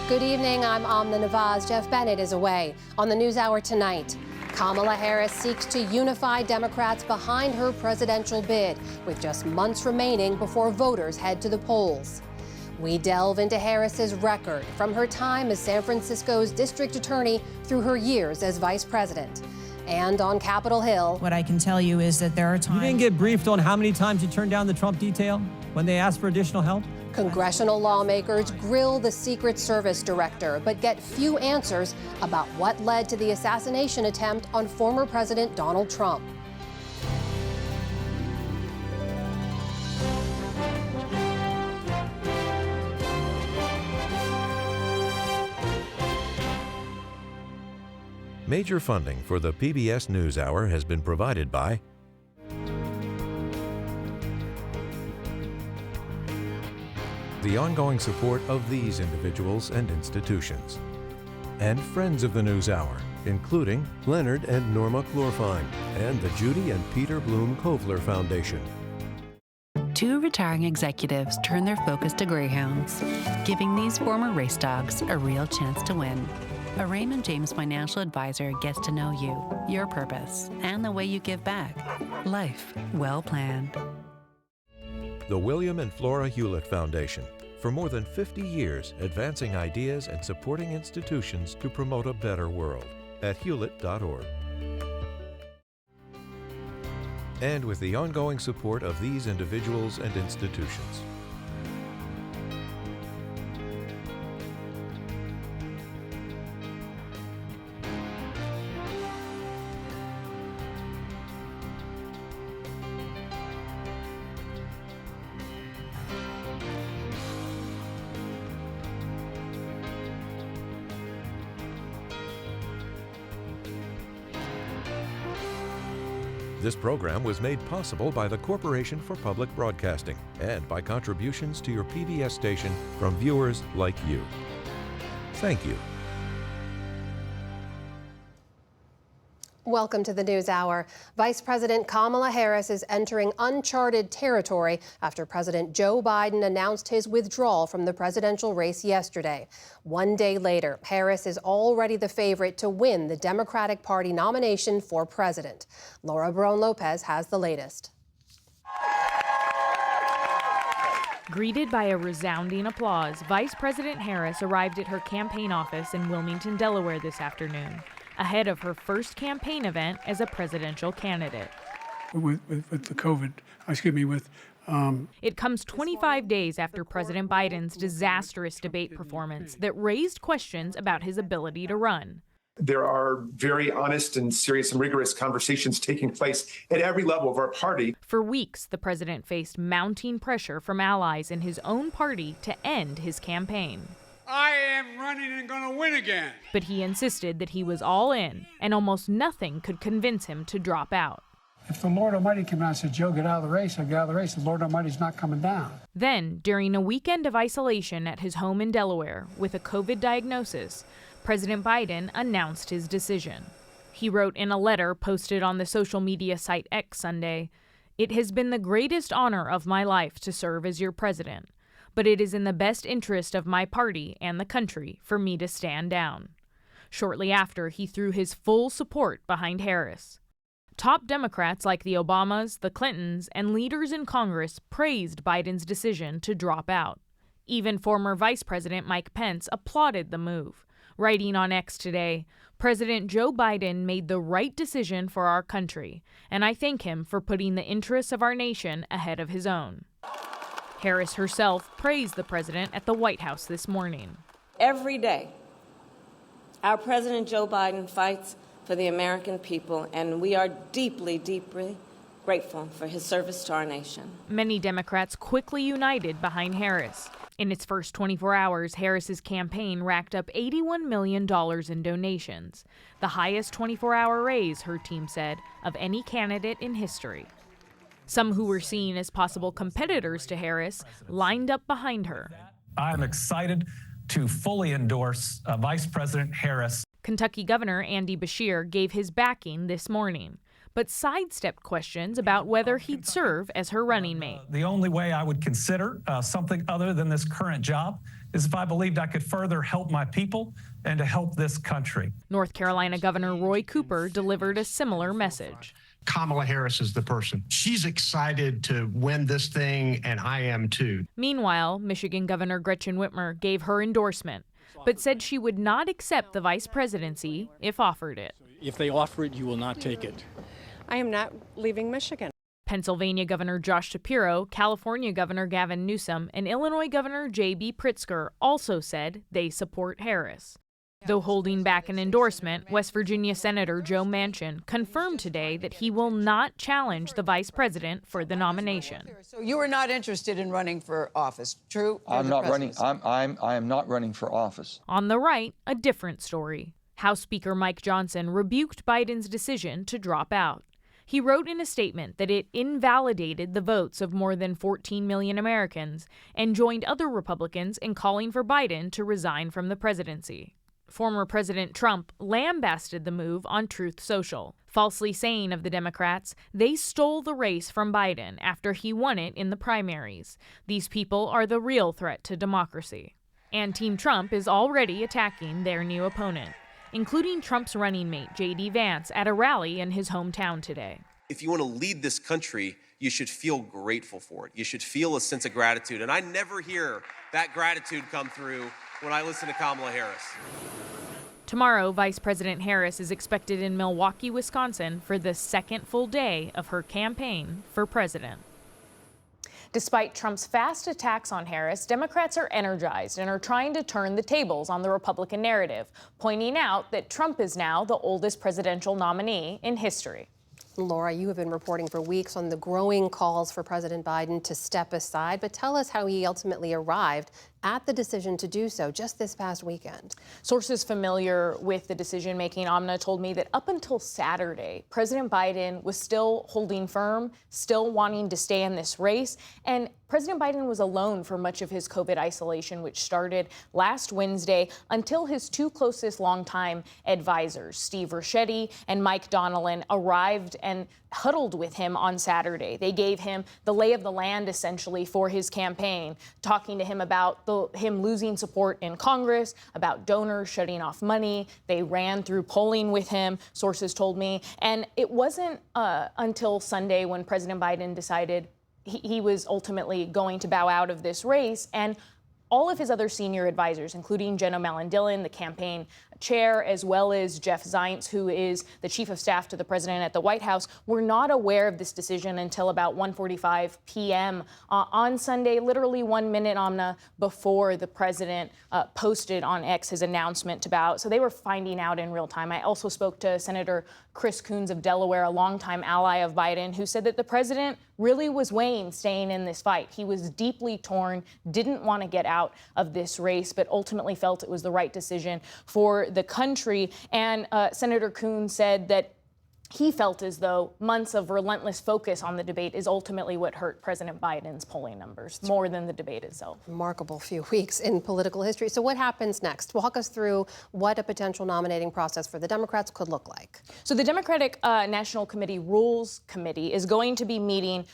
Good evening, I'm Amna Nawaz. Jeff Bennett is away. On the NewsHour tonight, Kamala Harris seeks to unify Democrats behind her presidential bid, with just months remaining before voters head to the polls. We delve into Harris's record from her time as San Francisco's district attorney through her years as vice president. And on Capitol Hill, what I can tell you is that there are times... You didn't get briefed on how many times you turned down the Trump detail when they asked for additional help? congressional lawmakers grill the Secret Service director, but get few answers about what led to the assassination attempt on former President Donald Trump. Major funding for the PBS NewsHour has been provided by the ongoing support of these individuals and institutions, and friends of the NewsHour, including Leonard and Norma Chlorfine, and the Judy and Peter Bloom Kovler Foundation. Two retiring executives turn their focus to greyhounds, giving these former race dogs a real chance to win. A Raymond James financial advisor gets to know you, your purpose, and the way you give back. Life well planned. The William and Flora Hewlett Foundation, for more than 50 years advancing ideas and supporting institutions to promote a better world, at hewlett.org. And with the ongoing support of these individuals and institutions. This program was made possible by the Corporation for Public Broadcasting and by contributions to your PBS station from viewers like you. Thank you. Welcome to the NewsHour. Vice President Kamala Harris is entering uncharted territory after President Joe Biden announced his withdrawal from the presidential race yesterday. One day later, Harris is already the favorite to win the Democratic Party nomination for president. Laura Barone-Lopez has the latest. Greeted by a resounding applause, Vice President Harris arrived at her campaign office in Wilmington, Delaware this afternoon, ahead of her first campaign event as a presidential candidate. It comes 25 days after President Biden's disastrous debate performance that raised questions about his ability to run. There are very honest and serious and rigorous conversations taking place at every level of our party. For weeks, the president faced mounting pressure from allies in his own party to end his campaign. I am running and going to win again. But he insisted that he was all in, and almost nothing could convince him to drop out. If the Lord Almighty came out and said, Joe, get out of the race, I'll get out of the race. The Lord Almighty's not coming down. Then, during a weekend of isolation at his home in Delaware with a COVID diagnosis, President Biden announced his decision. He wrote in a letter posted on the social media site X Sunday, "It has been the greatest honor of my life to serve as your president. But it is in the best interest of my party and the country for me to stand down." Shortly after, he threw his full support behind Harris. Top Democrats like the Obamas, the Clintons, and leaders in Congress praised Biden's decision to drop out. Even former Vice President Mike Pence applauded the move, writing on X today, "President Joe Biden made the right decision for our country, and I thank him for putting the interests of our nation ahead of his own." Harris herself praised the president at the White House this morning. Every day, our President Joe Biden fights for the American people, and we are deeply, deeply grateful for his service to our nation. Many Democrats quickly united behind Harris. In its first 24 hours, Harris's campaign racked up $81 million in donations, the highest 24-hour raise, her team said, of any candidate in history. Some who were seen as possible competitors to Harris lined up behind her. I'm excited to fully endorse Vice President Harris. Kentucky Governor Andy Beshear gave his backing this morning, but sidestepped questions about whether he'd serve as her running mate. The only way I would consider something other than this current job is if I believed I could further help my people and to help this country. North Carolina Governor Roy Cooper delivered a similar message. Kamala Harris is the person. She's excited to win this thing, and I am too. Meanwhile, Michigan Governor Gretchen Whitmer gave her endorsement, but said she would not accept the vice presidency if offered it. If they offer it, you will not take it. I am not leaving Michigan. Pennsylvania Governor Josh Shapiro, California Governor Gavin Newsom, and Illinois Governor J.B. Pritzker also said they support Harris. Though holding back an endorsement, West Virginia Senator Joe Manchin confirmed today that he will not challenge the vice president for the nomination. So you are not interested in running for office, true? I'm not running. I am not running for office. On the right, a different story. House Speaker Mike Johnson rebuked Biden's decision to drop out. He wrote in a statement that it invalidated the votes of more than 14 million Americans and joined other Republicans in calling for Biden to resign from the presidency. Former President Trump lambasted the move on Truth Social, falsely saying of the Democrats they stole the race from Biden after he won it in the primaries. These people are the real threat to democracy. And Team Trump is already attacking their new opponent, including Trump's running mate, J.D. Vance, at a rally in his hometown today. If you want to lead this country, you should feel grateful for it. You should feel a sense of gratitude. And I never hear that gratitude come through when I listen to Kamala Harris. Tomorrow, Vice President Harris is expected in Milwaukee, Wisconsin for the second full day of her campaign for president. Despite Trump's fast attacks on Harris, Democrats are energized and are trying to turn the tables on the Republican narrative, pointing out that Trump is now the oldest presidential nominee in history. Laura, you have been reporting for weeks on the growing calls for President Biden to step aside, but tell us how he ultimately arrived at the decision to do so just this past weekend. Sources familiar with the decision-making, Amna, told me that up until Saturday, President Biden was still holding firm, still wanting to stay in this race, and President Biden was alone for much of his COVID isolation, which started last Wednesday, until his two closest longtime advisors, Steve Ricchetti and Mike Donilon, arrived and huddled with him on Saturday. They gave him the lay of the land, essentially, for his campaign, talking to him about him losing support in Congress, about donors shutting off money. They ran through polling with him, sources told me. And it wasn't until Sunday when President Biden decided he was ultimately going to bow out of this race. And all of his other senior advisors, including Jen O'Malley-Dillon, the campaign chair, as well as Jeff Zients, who is the chief of staff to the president at the White House, were not aware of this decision until about 1:45 p.m. On Sunday, literally 1 minute, Amna, before the president posted on X his announcement to bow out. So they were finding out in real time. I also spoke to Senator Chris Coons of Delaware, a longtime ally of Biden, who said that the president really was weighing staying in this fight. He was deeply torn, didn't want to get out of this race, but ultimately felt it was the right decision for the country. And Senator Coons said that he felt as though months of relentless focus on the debate is ultimately what hurt President Biden's polling numbers more than the debate itself. Remarkable few weeks in political history. So what happens next? Walk us through what a potential nominating process for the Democrats could look like. So the Democratic National Committee Rules Committee is going to be meeting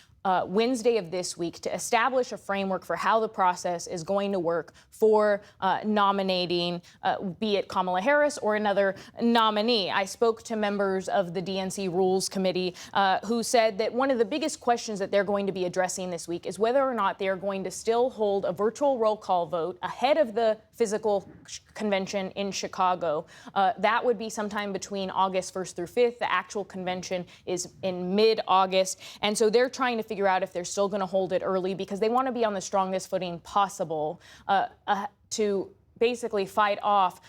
Wednesday of this week to establish a framework for how the process is going to work for nominating, be it Kamala Harris or another nominee. I spoke to members of the DNC Rules Committee who said that one of the biggest questions that they're going to be addressing this week is whether or not they are going to still hold a virtual roll call vote ahead of the physical convention in Chicago. That would be sometime between August 1st through 5th. The actual convention is in mid-August. And so they're trying to figure out if they're still going to hold it early because they want to be on the strongest footing possible to basically fight off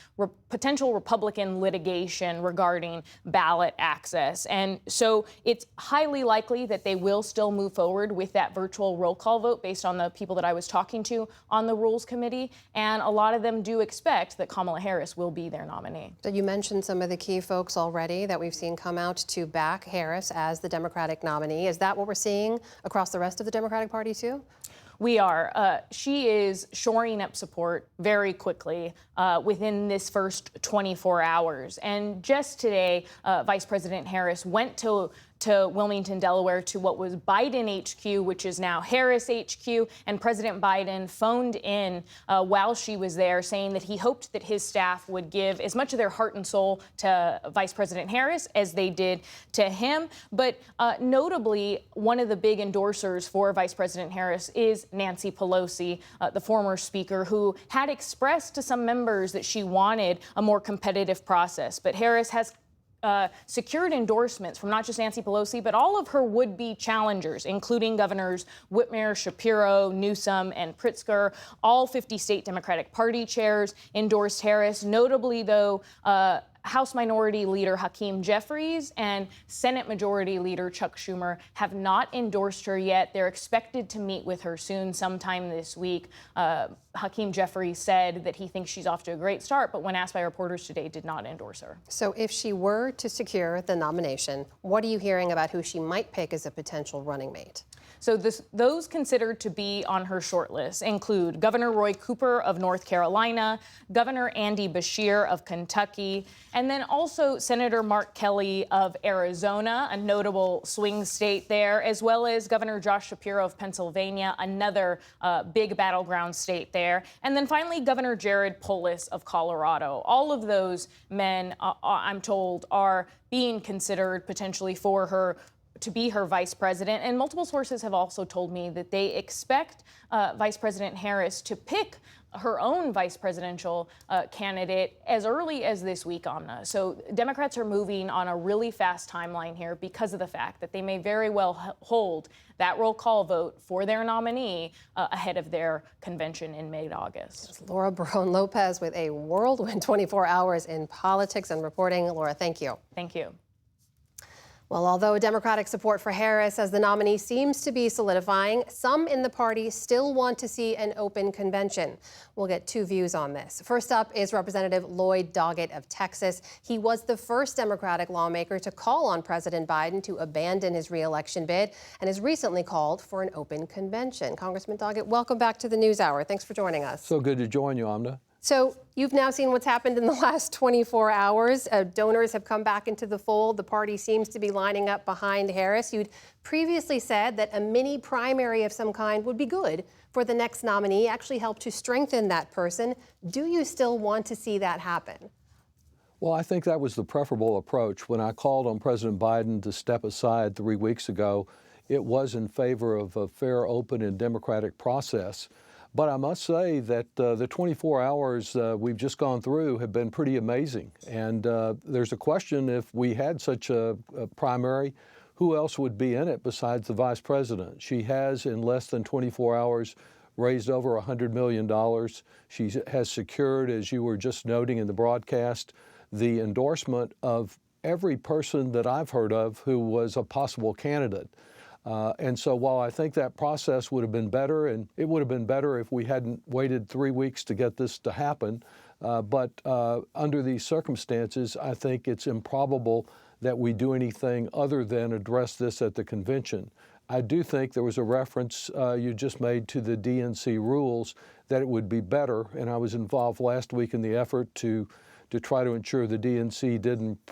potential Republican litigation regarding ballot access. And so it's highly likely that they will still move forward with that virtual roll call vote based on the people that I was talking to on the Rules Committee. And a lot of them do expect that Kamala Harris will be their nominee. So you mentioned some of the key folks already that we've seen come out to back Harris as the Democratic nominee. Is that what we're seeing across the rest of the Democratic Party too? We are. She is shoring up support very quickly within this first 24 hours. And just today, Vice President Harris went to to Wilmington, Delaware, to what was Biden HQ, which is now Harris HQ. And President Biden phoned in while she was there, saying that he hoped that his staff would give as much of their heart and soul to Vice President Harris as they did to him. But notably, one of the big endorsers for Vice President Harris is Nancy Pelosi, the former speaker, who had expressed to some members that she wanted a more competitive process. But Harris has secured endorsements from not just Nancy Pelosi, but all of her would-be challengers, including Governors Whitmer, Shapiro, Newsom, and Pritzker. All 50 state Democratic Party chairs endorsed Harris. Notably, though, House Minority Leader Hakeem Jeffries and Senate Majority Leader Chuck Schumer have not endorsed her yet. They're expected to meet with her soon, sometime this week. Hakeem Jeffries said that he thinks she's off to a great start, but when asked by reporters today, did not endorse her. So if she were to secure the nomination, what are you hearing about who she might pick as a potential running mate? So those considered to be on her short list include Governor Roy Cooper of North Carolina, Governor Andy Beshear of Kentucky, and then also Senator Mark Kelly of Arizona, a notable swing state there, as well as Governor Josh Shapiro of Pennsylvania, another big battleground state there. And then finally, Governor Jared Polis of Colorado. All of those men, I'm told, are being considered potentially for her to be her vice president. And multiple sources have also told me that they expect Vice President Harris to pick her own vice presidential candidate as early as this week, Amna. So Democrats are moving on a really fast timeline here because of the fact that they may very well hold that roll call vote for their nominee ahead of their convention in mid-August. Laura Barone Lopez with a whirlwind 24 hours in politics and reporting. Laura, thank you. Thank you. Well, although Democratic support for Harris as the nominee seems to be solidifying, some in the party still want to see an open convention. We'll get two views on this. First up is Representative Lloyd Doggett of Texas. He was the first Democratic lawmaker to call on President Biden to abandon his re-election bid and has recently called for an open convention. Congressman Doggett, welcome back to the NewsHour. Thanks for joining us. So good to join you, Amna. So you've now seen what's happened in the last 24 hours. Donors have come back into the fold. The party seems to be lining up behind Harris. You'd previously said that a mini primary of some kind would be good for the next nominee, actually help to strengthen that person. Do you still want to see that happen? Well, I think that was the preferable approach. When I called on President Biden to step aside 3 weeks ago, it was in favor of a fair, open, and democratic process. But I must say that the 24 hours we've just gone through have been pretty amazing. And there's a question, if we had such a primary, who else would be in it besides the vice president? She has, in less than 24 hours, raised over $100 million. She has secured, as you were just noting in the broadcast, the endorsement of every person that I've heard of who was a possible candidate. And so while I think that process would have been better, and it would have been better if we hadn't waited 3 weeks to get this to happen, but under these circumstances, I think it's improbable that we do anything other than address this at the convention. I do think there was a reference you just made to the DNC rules, that it would be better, and I was involved last week in the effort to try to ensure the DNC didn't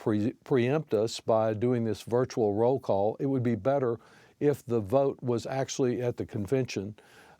preempt us by doing this virtual roll call. It would be better if the vote was actually at the convention.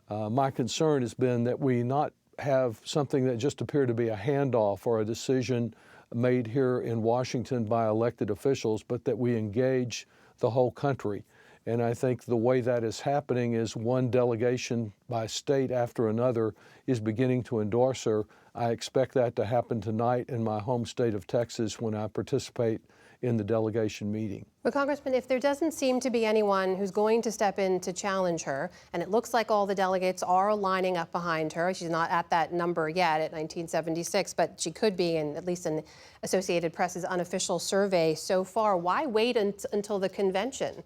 My concern has been that we not have something that just appeared to be a handoff or a decision made here in Washington by elected officials, but that we engage the whole country. And I think the way that is happening is one delegation by state after another is beginning to endorse her. I expect that to happen tonight in my home state of Texas when I participate in the delegation meeting. But Congressman, if there doesn't seem to be anyone who's going to step in to challenge her, and it looks like all the delegates are lining up behind her, she's not at that number yet at 1976, but she could be, in at least in Associated Press's unofficial survey so far. Why wait until the convention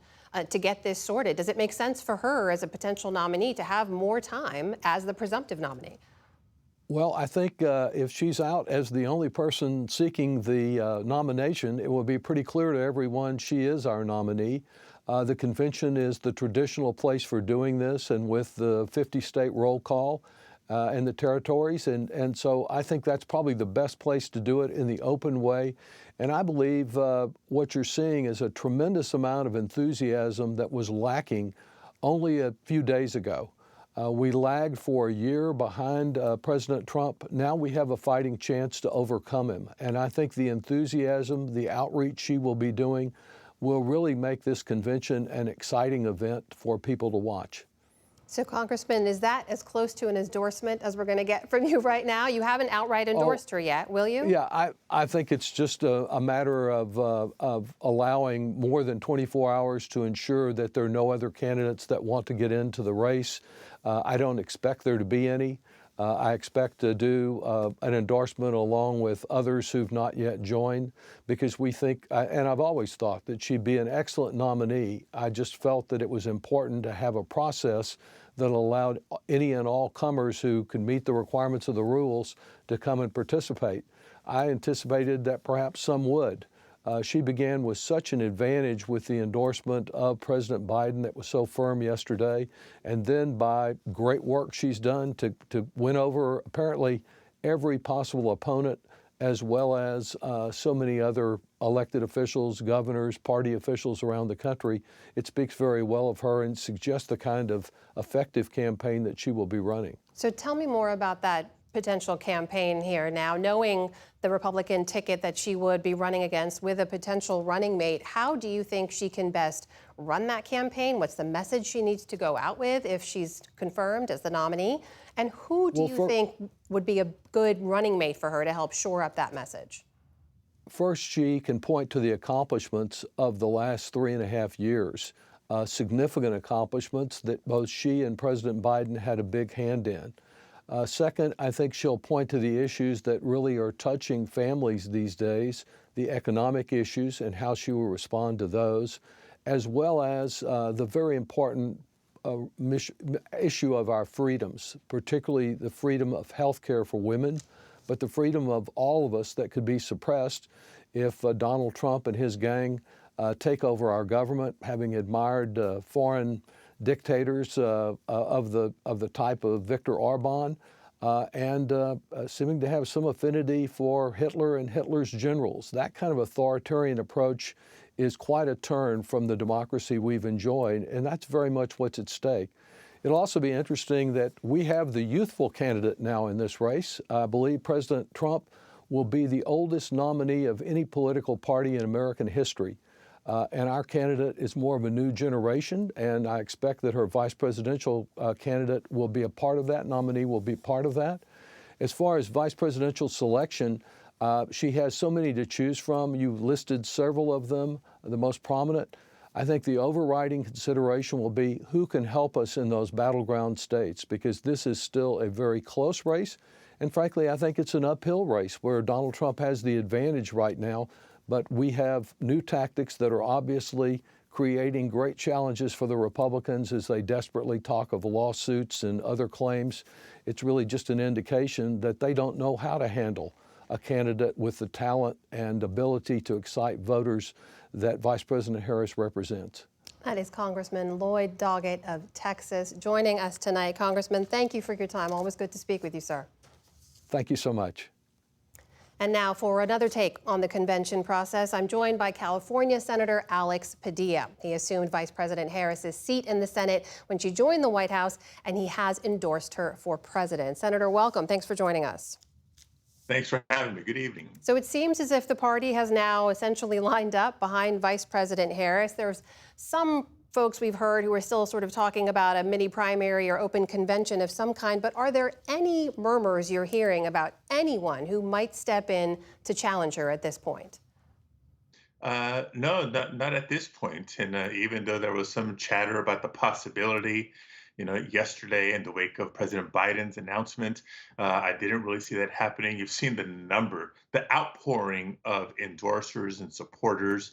to get this sorted? Does it make sense for her as a potential nominee to have more time as the presumptive nominee? Well, I think if she's out as the only person seeking the nomination, it will be pretty clear to everyone she is our nominee. The convention is the traditional place for doing this, and with the 50-state roll call, and the territories. And so I think that's probably the best place to do it in the open way. And I believe what you're seeing is a tremendous amount of enthusiasm that was lacking only a few days ago. We lagged for a year behind President Trump. Now we have a fighting chance to overcome him. And I think the enthusiasm, the outreach she will be doing will really make this convention an exciting event for people to watch. So, Congressman, is that as close to an endorsement as we're going to get from you right now? You haven't outright endorsed her yet, will you? Yeah, I think it's just a matter of allowing more than 24 hours to ensure that there are no other candidates that want to get into the race. I don't expect there to be any. I expect to do an endorsement along with others who've not yet joined, because we think, and I've always thought that she'd be an excellent nominee. I just felt that it was important to have a process that allowed any and all comers who could meet the requirements of the rules to come and participate. I anticipated that perhaps some would. She began with such an advantage with the endorsement of President Biden that was so firm yesterday, and then by great work she's done to win over apparently every possible opponent, as well as so many other elected officials, governors, party officials around the country. It speaks very well of her and suggests the kind of effective campaign that she will be running. So tell me more about that potential campaign here now, knowing the Republican ticket that she would be running against with a potential running mate. How do you think she can best run that campaign? What's the message she needs to go out with if she's confirmed as the nominee? And who do you think would be a good running mate for her to help shore up that message? First, she can point to the accomplishments of the last 3.5 years, significant accomplishments that both she and President Biden had a big hand in. Second, I think she'll point to the issues that really are touching families these days, the economic issues and how she will respond to those, as well as the very important issue of our freedoms, particularly the freedom of health care for women, but the freedom of all of us that could be suppressed if Donald Trump and his gang take over our government, having admired foreign dictators of the type of Viktor Orban, and seeming to have some affinity for Hitler and Hitler's generals. That kind of authoritarian approach is quite a turn from the democracy we've enjoyed, and that's very much what's at stake. It'll also be interesting that we have the youthful candidate now in this race. I believe President Trump will be the oldest nominee of any political party in American history. And our candidate is more of a new generation, and I expect that her vice presidential candidate will be a part of that, nominee will be part of that. As far as vice presidential selection, she has so many to choose from. You listed several of them, the most prominent. I think the overriding consideration will be who can help us in those battleground states, because this is still a very close race. And frankly, I think it's an uphill race where Donald Trump has the advantage right now. But we have new tactics that are obviously creating great challenges for the Republicans as they desperately talk of lawsuits and other claims. It's really just an indication that they don't know how to handle a candidate with the talent and ability to excite voters that Vice President Harris represents. That is Congressman Lloyd Doggett of Texas joining us tonight. Congressman, thank you for your time. Always good to speak with you, sir. Thank you so much. And now for another take on the convention process, I'm joined by California Senator Alex Padilla. He assumed Vice President Harris's seat in the Senate when she joined the White House, and he has endorsed her for president. Senator, welcome. Thanks for joining us. Thanks for having me. Good evening. So it seems as if the party has now essentially lined up behind Vice President Harris. There's some folks we've heard who are still sort of talking about a mini primary or open convention of some kind, but are there any murmurs you're hearing about anyone who might step in to challenge her at this point? No, not at this point. And even though there was some chatter about the possibility, yesterday in the wake of President Biden's announcement, I didn't really see that happening. You've seen the outpouring of endorsers and supporters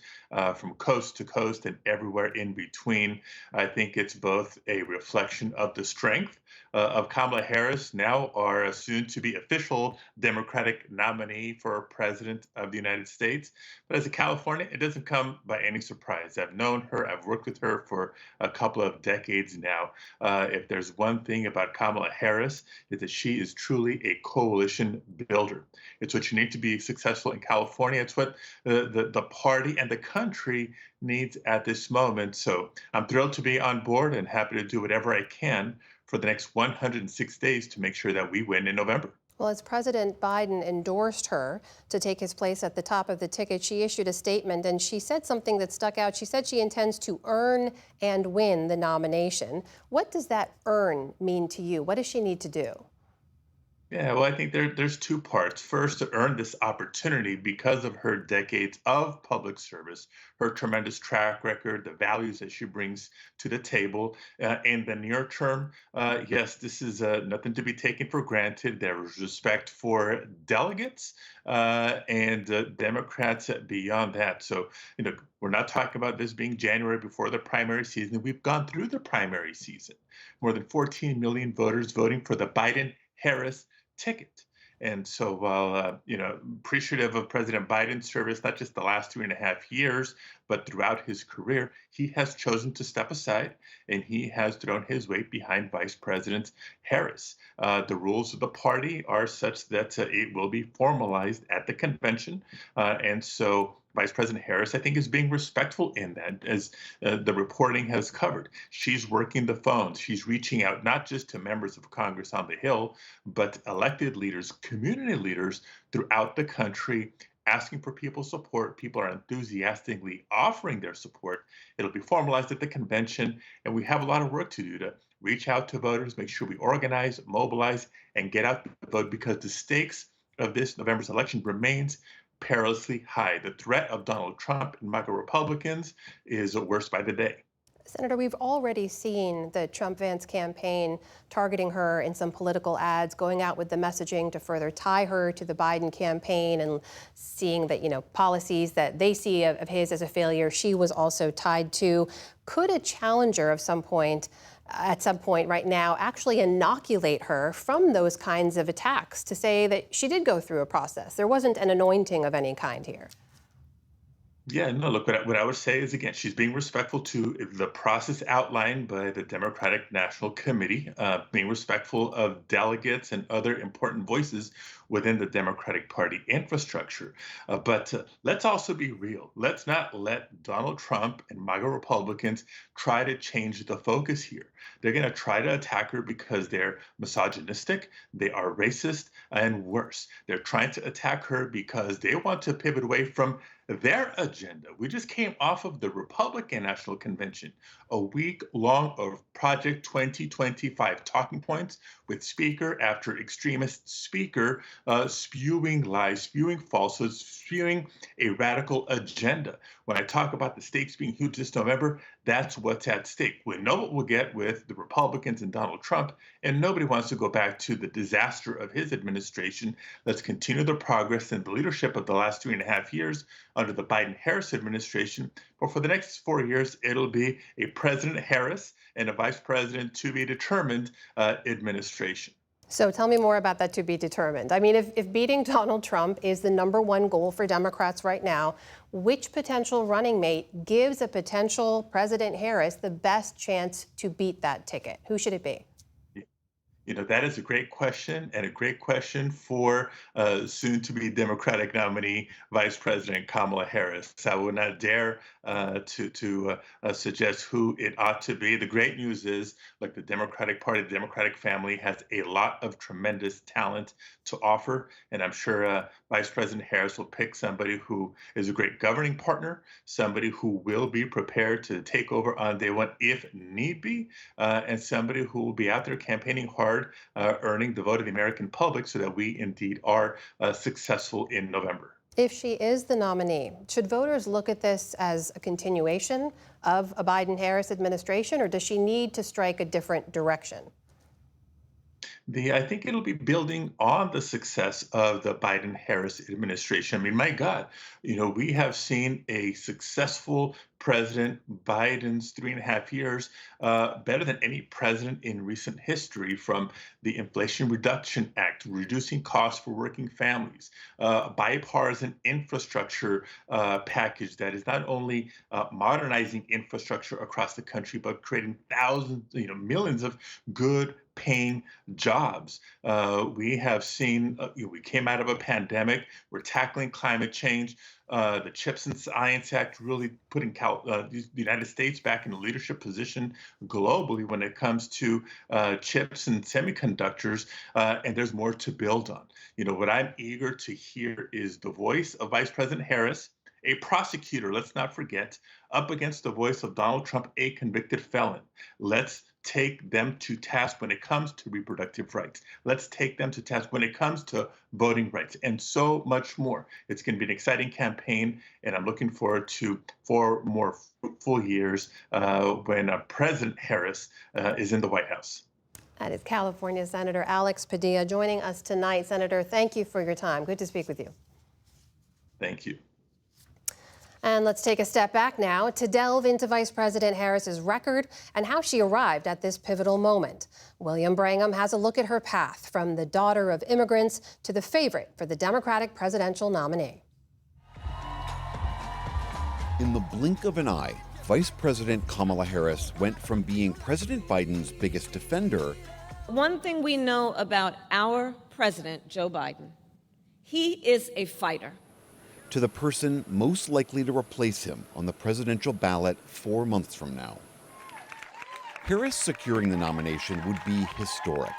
from coast to coast and everywhere in between. I think it's both a reflection of the strength of Kamala Harris, now our soon-to-be official Democratic nominee for President of the United States. But as a Californian, it doesn't come by any surprise. I've known her, I've worked with her for a couple of decades now. If there's one thing about Kamala Harris, is that she is truly a coalition builder. It's what you need to be successful in California. It's what the party and the country needs at this moment. So I'm thrilled to be on board and happy to do whatever I can for the next 106 days to make sure that we win in November. Well, as President Biden endorsed her to take his place at the top of the ticket, she issued a statement and she said something that stuck out. She said she intends to earn and win the nomination. What does that earn mean to you? What does she need to do? Yeah, well, I think there's two parts. First, to earn this opportunity because of her decades of public service, her tremendous track record, the values that she brings to the table. In the near term, yes, this is nothing to be taken for granted. There is respect for delegates and Democrats beyond that. So, we're not talking about this being January before the primary season. We've gone through the primary season. More than 14 million voters voting for the Biden-Harris ticket. And so while, appreciative of President Biden's service, not just the last 3.5 years, but throughout his career, he has chosen to step aside and he has thrown his weight behind Vice President Harris. The rules of the party are such that it will be formalized at the convention. And so Vice President Harris, I think, is being respectful in that, as the reporting has covered. She's working the phones. She's reaching out not just to members of Congress on the Hill, but elected leaders, community leaders throughout the country, asking for people's support. People are enthusiastically offering their support. It'll be formalized at the convention, and we have a lot of work to do to reach out to voters, make sure we organize, mobilize, and get out the vote, because the stakes of this November's election remains perilously high. The threat of Donald Trump and MAGA Republicans is worse by the day. Senator, we've already seen the Trump-Vance campaign targeting her in some political ads, going out with the messaging to further tie her to the Biden campaign, and seeing that, policies that they see of his as a failure, she was also tied to. Could a challenger at some point right now actually inoculate her from those kinds of attacks, to say that she did go through a process? There wasn't an anointing of any kind here. Yeah, no, look, what I would say is, again, she's being respectful to the process outlined by the Democratic National Committee, being respectful of delegates and other important voices within the Democratic Party infrastructure. But let's also be real. Let's not let Donald Trump and MAGA Republicans try to change the focus here. They're going to try to attack her because they're misogynistic, they are racist, and worse. They're trying to attack her because they want to pivot away from their agenda. We just came off of the Republican National Convention, a week long of Project 2025 talking points with speaker after extremist speaker spewing lies, spewing falsehoods, spewing a radical agenda. When I talk about the stakes being huge this November, that's what's at stake. We know what we'll get with the Republicans and Donald Trump, and nobody wants to go back to the disaster of his administration. Let's continue the progress and the leadership of the last 3.5 years under the Biden-Harris administration. But for the next 4 years, it'll be a President Harris and a Vice President to be determined administration. So tell me more about that to be determined. I mean, if beating Donald Trump is the #1 goal for Democrats right now, which potential running mate gives a potential President Harris the best chance to beat that ticket? Who should it be? That is a great question, and a great question for soon-to-be Democratic nominee Vice President Kamala Harris. I would not dare to suggest who it ought to be. The great news is, like, the Democratic Party, the Democratic family has a lot of tremendous talent to offer, and I'm sure Vice President Harris will pick somebody who is a great governing partner, somebody who will be prepared to take over on day one if need be, and somebody who will be out there campaigning hard, earning the vote of the American public so that we indeed are successful in November. If she is the nominee, should voters look at this as a continuation of a Biden-Harris administration, or does she need to strike a different direction? I think it'll be building on the success of the Biden-Harris administration. I mean, my God, we have seen a successful president. Biden's 3.5 years, better than any president in recent history, from the Inflation Reduction Act, reducing costs for working families, a bipartisan infrastructure package that is not only modernizing infrastructure across the country, but creating thousands, millions of good paying jobs. We have seen, we came out of a pandemic. We're tackling climate change. The CHIPS and Science Act really putting the United States back in a leadership position globally when it comes to chips and semiconductors, and there's more to build on. What I'm eager to hear is the voice of Vice President Harris, a prosecutor, let's not forget, up against the voice of Donald Trump, a convicted felon. Let's take them to task when it comes to reproductive rights. Let's take them to task when it comes to voting rights, and so much more. It's going to be an exciting campaign, and I'm looking forward to 4 more fruitful years when President Harris is in the White House. That is California Senator Alex Padilla joining us tonight. Senator, thank you for your time. Good to speak with you. Thank you. And let's take a step back now to delve into Vice President Harris's record and how she arrived at this pivotal moment. William Brangham has a look at her path from the daughter of immigrants to the favorite for the Democratic presidential nominee. In the blink of an eye, Vice President Kamala Harris went from being President Biden's biggest defender. One thing we know about our president, Joe Biden, he is a fighter. To the person most likely to replace him on the presidential ballot 4 months from now. Harris securing the nomination would be historic,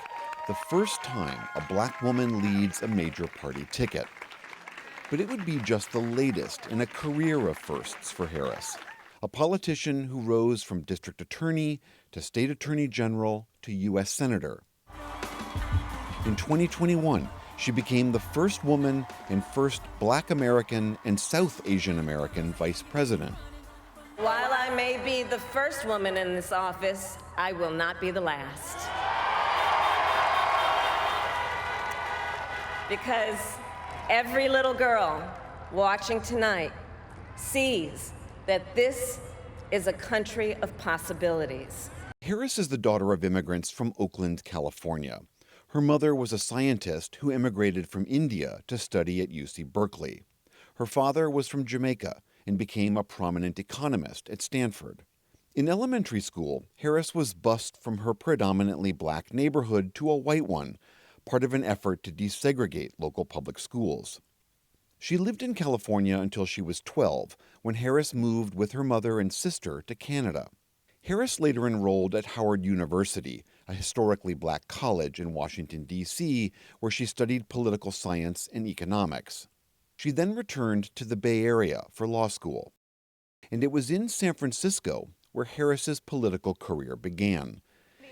the first time a black woman leads a major party ticket. But it would be just the latest in a career of firsts for Harris, a politician who rose from district attorney to state attorney general to U.S. senator. In 2021, she became the first woman and first Black American and South Asian American vice president. While I may be the first woman in this office, I will not be the last. Because every little girl watching tonight sees that this is a country of possibilities. Harris is the daughter of immigrants from Oakland, California. Her mother was a scientist who immigrated from India to study at UC Berkeley. Her father was from Jamaica and became a prominent economist at Stanford. In elementary school, Harris was bused from her predominantly black neighborhood to a white one, part of an effort to desegregate local public schools. She lived in California until she was 12, when Harris moved with her mother and sister to Canada. Harris later enrolled at Howard University, a historically black college in Washington, D.C., where she studied political science and economics. She then returned to the Bay Area for law school. And it was in San Francisco where Harris's political career began.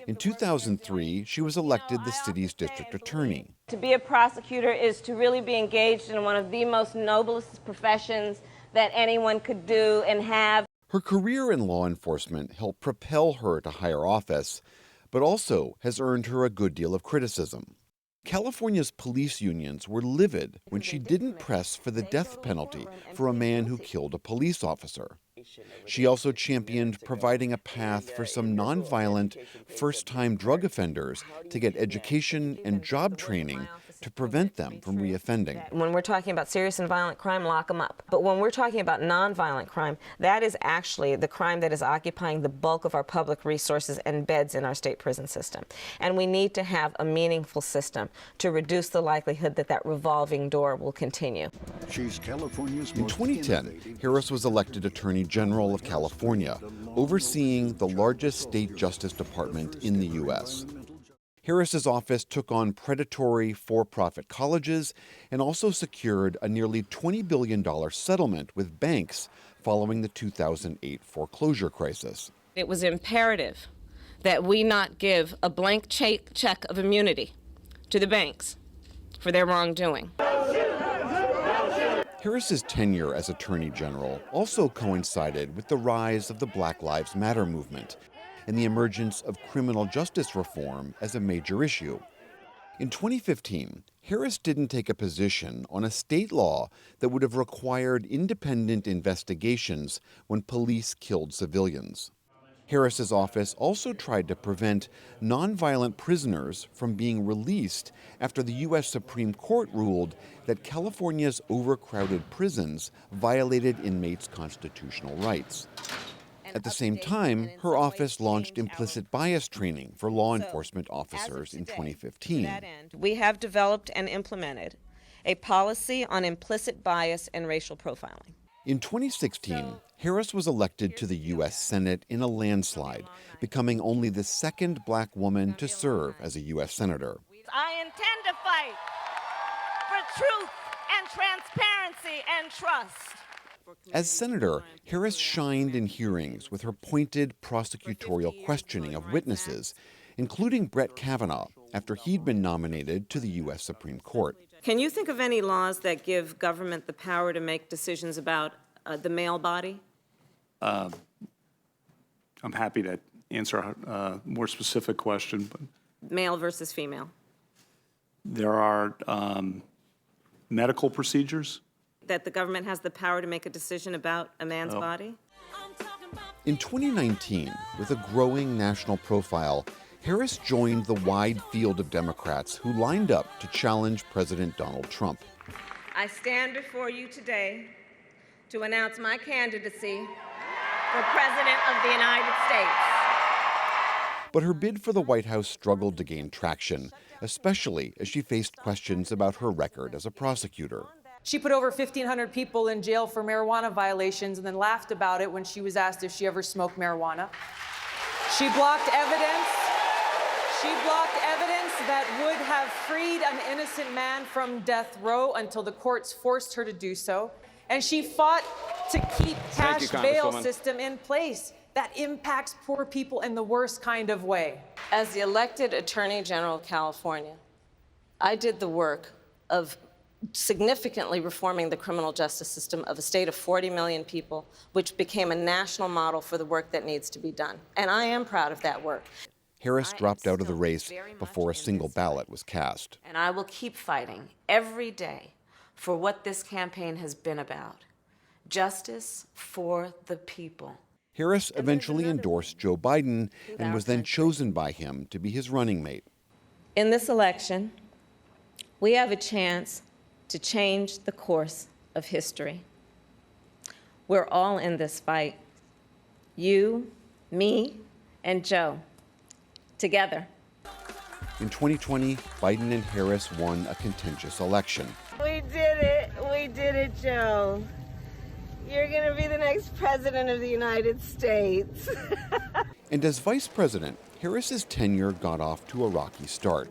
In 2003, she was elected the city's district attorney. To be a prosecutor is to really be engaged in one of the most noblest professions that anyone could do and have. Her career in law enforcement helped propel her to higher office, but also has earned her a good deal of criticism. California's police unions were livid when she didn't press for the death penalty for a man who killed a police officer. She also championed providing a path for some nonviolent, first-time drug offenders to get education and job training to prevent them from reoffending. When we're talking about serious and violent crime, lock them up. But when we're talking about nonviolent crime, that is actually the crime that is occupying the bulk of our public resources and beds in our state prison system. And we need to have a meaningful system to reduce the likelihood that that revolving door will continue. She's California's In 2010, Harris was elected Attorney General of California, overseeing the largest state justice department in the U.S. Harris's office took on predatory for-profit colleges and also secured a nearly $20 billion settlement with banks following the 2008 foreclosure crisis. It was imperative that we not give a blank check of immunity to the banks for their wrongdoing. Harris's tenure as Attorney General also coincided with the rise of the Black Lives Matter movement and the emergence of criminal justice reform as a major issue. In 2015, Harris didn't take a position on a state law that would have required independent investigations when police killed civilians. Harris's office also tried to prevent nonviolent prisoners from being released after the U.S. Supreme Court ruled that California's overcrowded prisons violated inmates' constitutional rights. At the same time, her office launched implicit bias training for law enforcement officers in 2015. We have developed and implemented a policy on implicit bias and racial profiling. In 2016, Harris was elected to the U.S. Senate in a landslide, becoming only the second black woman to serve as a U.S. Senator. I intend to fight for truth and transparency and trust. As senator, Harris shined in hearings with her pointed prosecutorial questioning of witnesses, including Brett Kavanaugh, after he'd been nominated to the U.S. Supreme Court. Can you think of any laws that give government the power to make decisions about the male body? I'm happy to answer a more specific question. But male versus female. There are medical procedures. That the government has the power to make a decision about a man's body? In 2019, with a growing national profile, Harris joined the wide field of Democrats who lined up to challenge President Donald Trump. I stand before you today to announce my candidacy for President of the United States. But her bid for the White House struggled to gain traction, especially as she faced questions about her record as a prosecutor. She put over 1,500 people in jail for marijuana violations and then laughed about it when she was asked if she ever smoked marijuana. She blocked evidence. She blocked evidence that would have freed an innocent man from death row until the courts forced her to do so. And she fought to keep cash bail system in place that impacts poor people in the worst kind of way. As the elected Attorney General of California, I did the work of significantly reforming the criminal justice system of a state of 40 million people, which became a national model for the work that needs to be done. And I am proud of that work. Harris dropped out of the race before a single ballot was cast. And I will keep fighting every day for what this campaign has been about: justice for the people. Harris eventually endorsed Joe Biden and was then chosen by him to be his running mate. In this election, we have a chance to change the course of history. We're all in this fight. You, me, and Joe, together. In 2020, Biden and Harris won a contentious election. We did it. We did it, Joe. You're going to be the next president of the United States. And as vice president, Harris's tenure got off to a rocky start.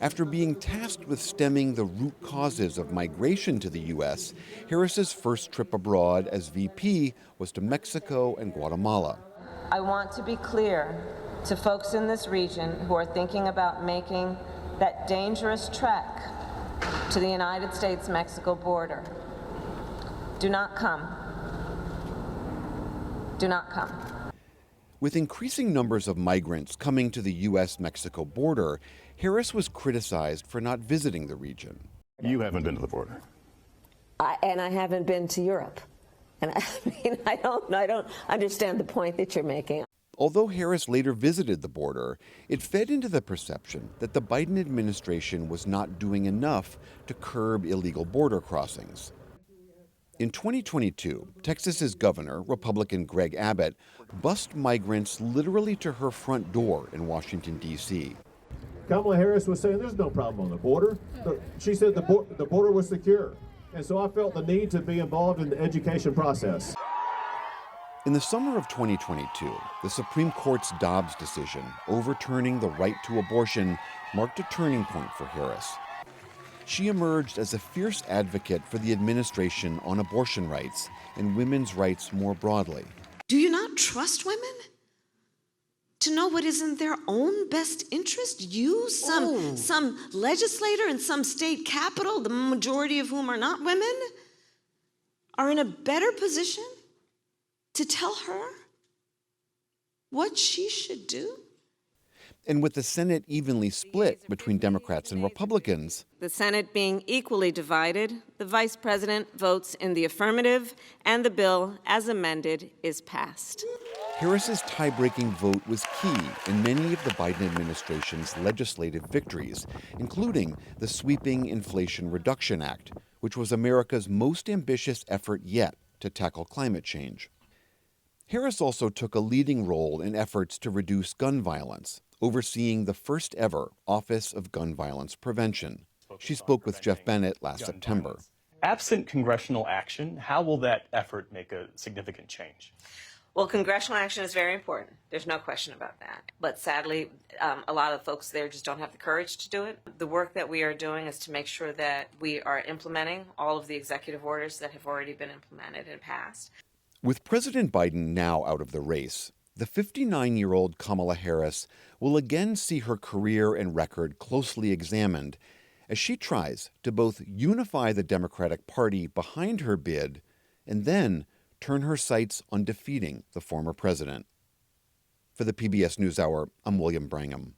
After being tasked with stemming the root causes of migration to the U.S., Harris's first trip abroad as VP was to Mexico and Guatemala. I want to be clear to folks in this region who are thinking about making that dangerous trek to the United States-Mexico border. Do not come. Do not come. With increasing numbers of migrants coming to the U.S.-Mexico border, Harris was criticized for not visiting the region. You haven't been to the border. And I haven't been to Europe. And I don't understand the point that you're making. Although Harris later visited the border, it fed into the perception that the Biden administration was not doing enough to curb illegal border crossings. In 2022, Texas's governor, Republican Greg Abbott, bussed migrants literally to her front door in Washington, D.C. Kamala Harris was saying there's no problem on the border. She said the border was secure. And so I felt the need to be involved in the education process. In the summer of 2022, the Supreme Court's Dobbs decision overturning the right to abortion marked a turning point for Harris. She emerged as a fierce advocate for the administration on abortion rights and women's rights more broadly. Do you not trust women to know what is in their own best interest? You, some legislator in some state capital, the majority of whom are not women, are in a better position to tell her what she should do? And with the Senate evenly split between Democrats and Republicans, The Senate being equally divided, the Vice President votes in the affirmative, and the bill, as amended, is passed. Harris's tie-breaking vote was key in many of the Biden administration's legislative victories, including the sweeping Inflation Reduction Act, which was America's most ambitious effort yet to tackle climate change. Harris also took a leading role in efforts to reduce gun violence, overseeing the first ever Office of Gun Violence Prevention. She spoke with Jeff Bennett last September. Absent congressional action, how will that effort make a significant change? Well, congressional action is very important. There's no question about that. But sadly, a lot of folks there just don't have the courage to do it. The work that we are doing is to make sure that we are implementing all of the executive orders that have already been implemented and passed. With President Biden now out of the race, the 59-year-old Kamala Harris will again see her career and record closely examined as she tries to both unify the Democratic Party behind her bid and then turn her sights on defeating the former president. For the PBS NewsHour, I'm William Brangham.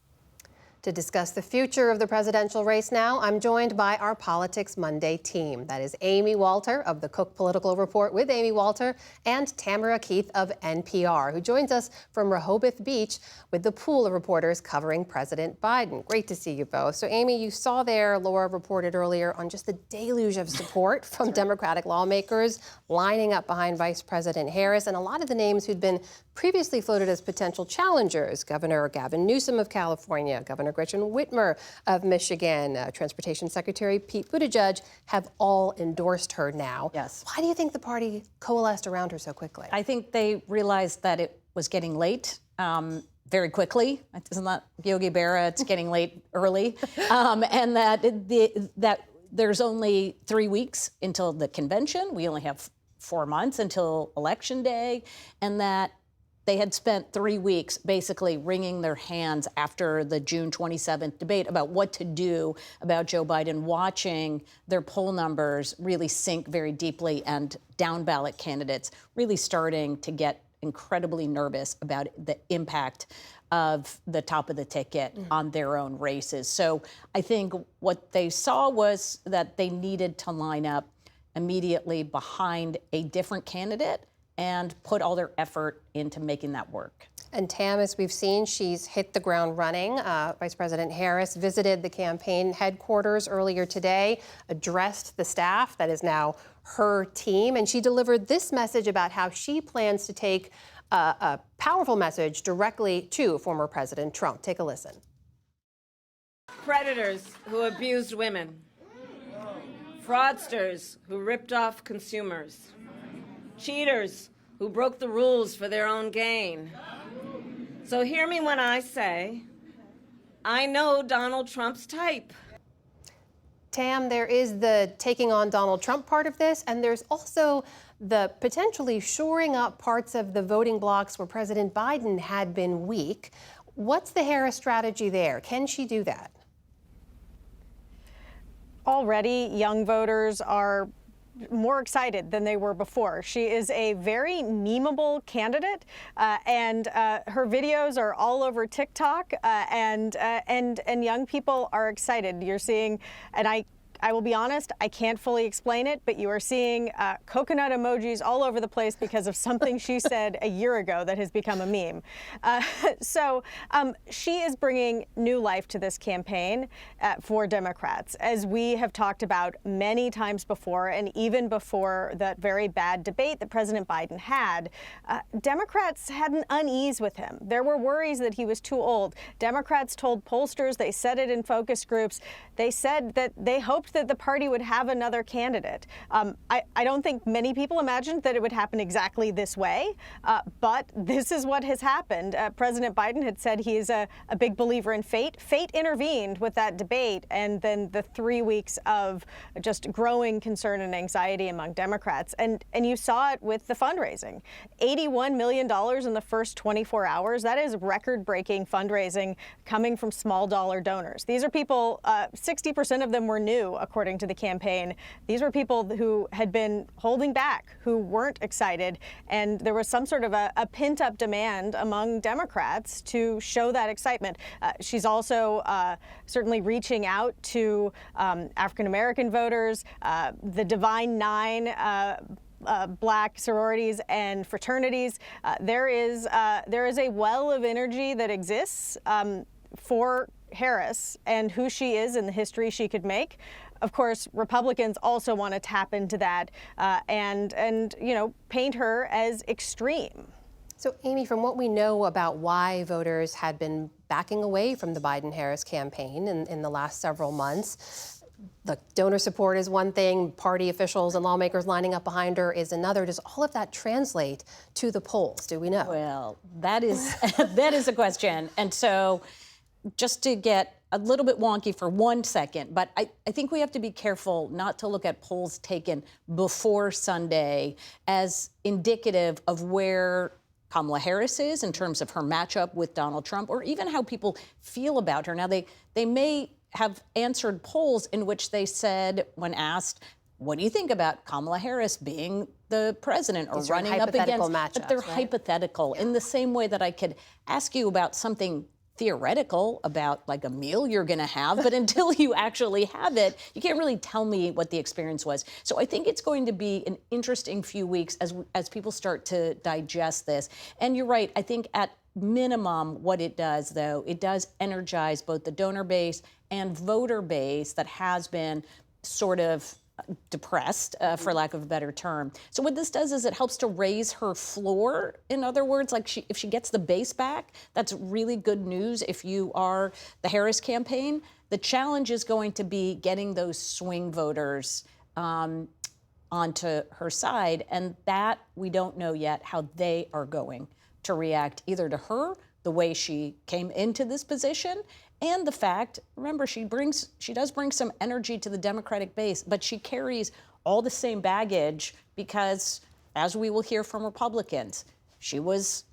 To discuss the future of the presidential race now, I'm joined by our Politics Monday team. That is Amy Walter of the Cook Political Report with Amy Walter and Tamara Keith of NPR, who joins us from Rehoboth Beach with the pool of reporters covering President Biden. Great to see you both. So Amy, you saw there, Laura reported earlier on just the deluge of support from Democratic lawmakers lining up behind Vice President Harris, and a lot of the names who'd been previously floated as potential challengers, Governor Gavin Newsom of California, Governor Gretchen Whitmer of Michigan, Transportation Secretary Pete Buttigieg, have all endorsed her now. Yes. Why do you think the party coalesced around her so quickly? I think they realized that it was getting late very quickly. Isn't that Yogi Berra? It's getting late early. And that there's only 3 weeks until the convention. We only have 4 months until Election Day. And that they had spent 3 weeks basically wringing their hands after the June 27th debate about what to do about Joe Biden, watching their poll numbers really sink very deeply and down ballot candidates really starting to get incredibly nervous about the impact of the top of the ticket on their own races. So I think what they saw was that they needed to line up immediately behind a different candidate and put all their effort into making that work. And Tam, as we've seen, she's hit the ground running. Vice President Harris visited the campaign headquarters earlier today, addressed the staff that is now her team, and she delivered this message about how she plans to take a powerful message directly to former President Trump. Take a listen. Predators who abused women, fraudsters who ripped off consumers, cheaters who broke the rules for their own gain. So hear me when I say, I know Donald Trump's type. Tam, there is the taking on Donald Trump part of this, and there's also the potentially shoring up parts of the voting blocks where President Biden had been weak. What's the Harris strategy there? Can she do that? Already, young voters are more excited than they were before. She is a very memeable candidate, and her videos are all over TikTok, and young people are excited. You're seeing, and I will be honest, I can't fully explain it, but you are seeing coconut emojis all over the place because of something she said a year ago that has become a meme. So she is bringing new life to this campaign for Democrats. As we have talked about many times before, and even before that very bad debate that President Biden had, Democrats had an unease with him. There were worries that he was too old. Democrats told pollsters, they said it in focus groups, they said that they hoped that the party would have another candidate. I don't think many people imagined that it would happen exactly this way, but this is what has happened. President Biden had said he is a big believer in fate. Fate intervened with that debate, and then the 3 weeks of just growing concern and anxiety among Democrats. And you saw it with the fundraising. $81 million in the first 24 hours. That is record-breaking fundraising coming from small dollar donors. These are people, 60% of them were new according to the campaign. These were people who had been holding back, who weren't excited, and there was some sort of a pent-up demand among Democrats to show that excitement. She's also certainly reaching out to African-American voters, the Divine Nine, Black sororities and fraternities. There is a well of energy that exists for Harris and who she is and the history she could make. Of course, Republicans also want to tap into that and paint her as extreme. So, Amy, from what we know about why voters had been backing away from the Biden-Harris campaign in the last several months, the donor support is one thing, party officials and lawmakers lining up behind her is another. Does all of that translate to the polls? Do we know? Well, that is that is a question. And so just to get a little bit wonky for 1 second, but I think we have to be careful not to look at polls taken before Sunday as indicative of where Kamala Harris is in terms of her matchup with Donald Trump, or even how people feel about her. Now, they may have answered polls in which they said, when asked, what do you think about Kamala Harris being the president or running up against, but they're hypothetical in the same way that I could ask you about something theoretical about like a meal you're going to have, but until you actually have it, you can't really tell me what the experience was. So I think it's going to be an interesting few weeks as people start to digest this. And you're right, I think at minimum what it does, though, it does energize both the donor base and voter base that has been sort of depressed, for lack of a better term. So what this does is it helps to raise her floor. In other words, like if she gets the base back, that's really good news if you are the Harris campaign. The challenge is going to be getting those swing voters onto her side, and that we don't know yet how they are going to react either to her, the way she came into this position, and the fact, remember, she does bring some energy to the Democratic base, but she carries all the same baggage because, as we will hear from Republicans, she was,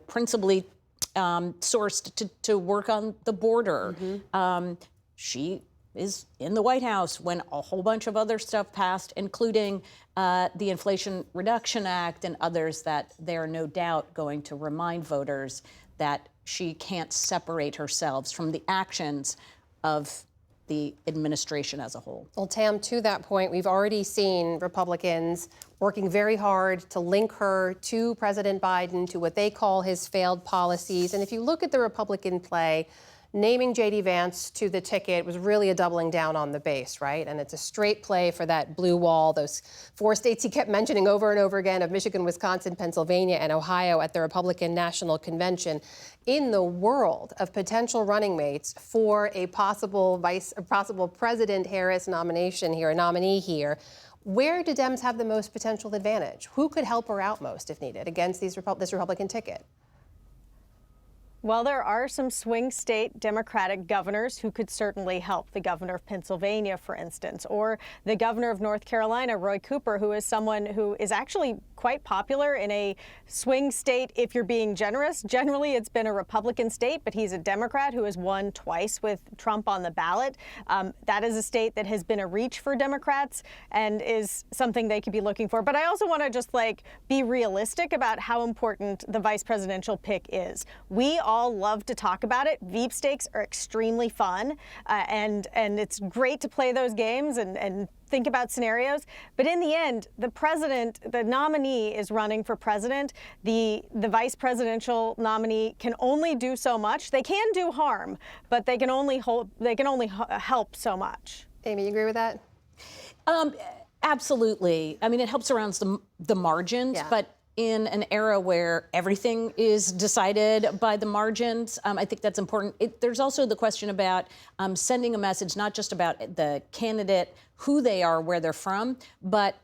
principally sourced to work on the border. She is in the White House when a whole bunch of other stuff passed, including the Inflation Reduction Act and others that they're no doubt going to remind voters that she can't separate herself from the actions of the administration as a whole. Well, Tam, to that point, we've already seen Republicans working very hard to link her to President Biden, to what they call his failed policies. And if you look at the Republican play, naming J.D. Vance to the ticket was really a doubling down on the base, right? And it's a straight play for that blue wall, those 4 states he kept mentioning over and over again of Michigan, Wisconsin, Pennsylvania, and Ohio at the Republican National Convention. In the world of potential running mates for a possible President Harris nomination here, a nominee here, where do Dems have the most potential advantage? Who could help her out most if needed against this Republican ticket? Well, there are some swing state Democratic governors who could certainly help. The governor of Pennsylvania, for instance, or the governor of North Carolina, Roy Cooper, who is someone who is actually quite popular in a swing state, if you're being generous. Generally, it's been a Republican state, but he's a Democrat who has won twice with Trump on the ballot. That is a state that has been a reach for Democrats and is something they could be looking for. But I also want to just be realistic about how important the vice presidential pick is. We all love to talk about it. Veep stakes are extremely fun, and it's great to play those games and think about scenarios. But in the end, the president, the nominee, is running for president. The vice presidential nominee can only do so much. They can do harm, but they can only help so much. Amy, you agree with that? Absolutely. I mean, it helps around the margins, but in an era where everything is decided by the margins, I think that's important. There's also the question about sending a message, not just about the candidate, who they are, where they're from, but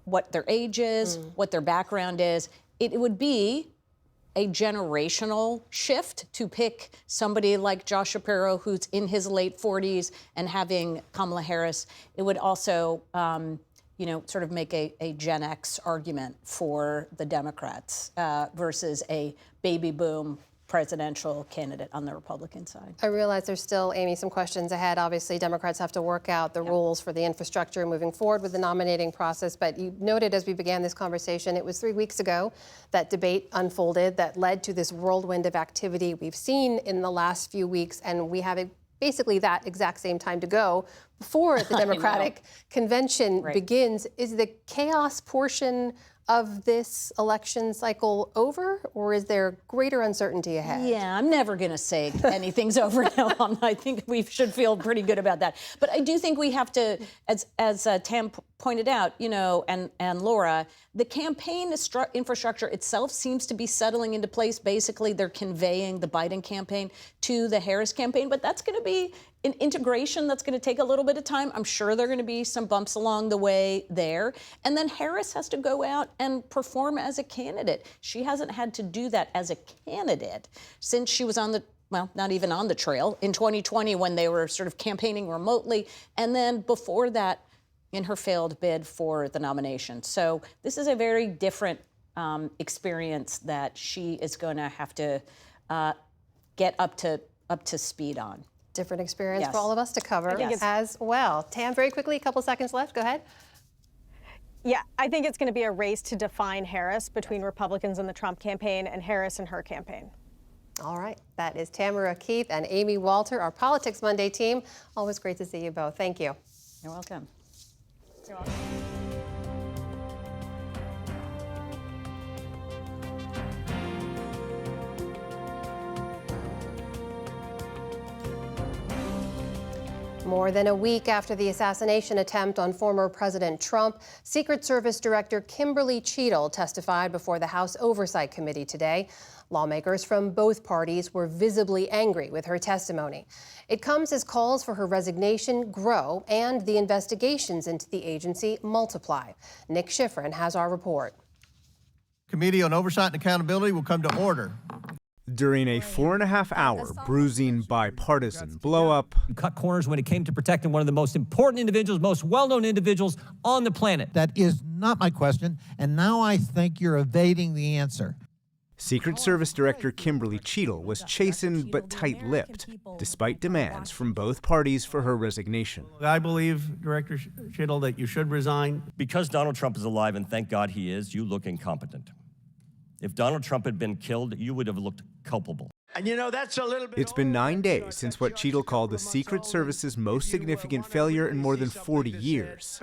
what their age is, what their background is. It would be a generational shift to pick somebody like Josh Shapiro, who's in his late 40s, and having Kamala Harris. It would also sort of make a Gen X argument for the Democrats versus a baby boom presidential candidate on the Republican side. I realize there's still, Amy, some questions ahead. Obviously, Democrats have to work out the rules for the infrastructure moving forward with the nominating process. But you noted as we began this conversation, it was 3 weeks ago that debate unfolded that led to this whirlwind of activity we've seen in the last few weeks. And we have basically that exact same time to go before the Democratic convention begins. Is the chaos portion of this election cycle over, or is there greater uncertainty ahead? Yeah, I'm never going to say anything's over now. I think we should feel pretty good about that. But I do think we have to, as Tam pointed out, you know, and Laura, the campaign infrastructure itself seems to be settling into place. Basically, they're conveying the Biden campaign to the Harris campaign, but that's going to be an integration that's going to take a little bit of time. I'm sure there are going to be some bumps along the way there. And then Harris has to go out and perform as a candidate. She hasn't had to do that as a candidate since she was on the, well, not even on the trail in 2020 when they were sort of campaigning remotely. And then before that, in her failed bid for the nomination. So this is a very different experience that she is going to have to get up to speed on. Different experience for all of us to cover as well. Tam, very quickly, a couple seconds left. Go ahead. Yeah, I think it's going to be a race to define Harris between Republicans in the Trump campaign and Harris and her campaign. All right. That is Tamara Keith and Amy Walter, our Politics Monday team. Always great to see you both. Thank you. You're welcome. You're welcome. More than a week after the assassination attempt on former President Trump, Secret Service Director Kimberly Cheadle testified before the House Oversight Committee today. Lawmakers from both parties were visibly angry with her testimony. It comes as calls for her resignation grow and the investigations into the agency multiply. Nick Schifrin has our report. Committee on Oversight and Accountability will come to order. During a 4.5-hour bruising bipartisan blow-up, You cut corners when it came to protecting one of the most important individuals, most well-known individuals on the planet. That is not my question, and now I think you're evading the answer. Secret Service Director Kimberly Cheadle was chastened but tight-lipped, despite demands from both parties for her resignation. I believe, Director Cheadle, that you should resign. Because Donald Trump is alive, and thank God he is, you look incompetent. If Donald Trump had been killed, you would have looked culpable. And you know, that's a little bit. It's been 9 days since what Cheadle called the Secret Service's most significant failure in more than 40 years.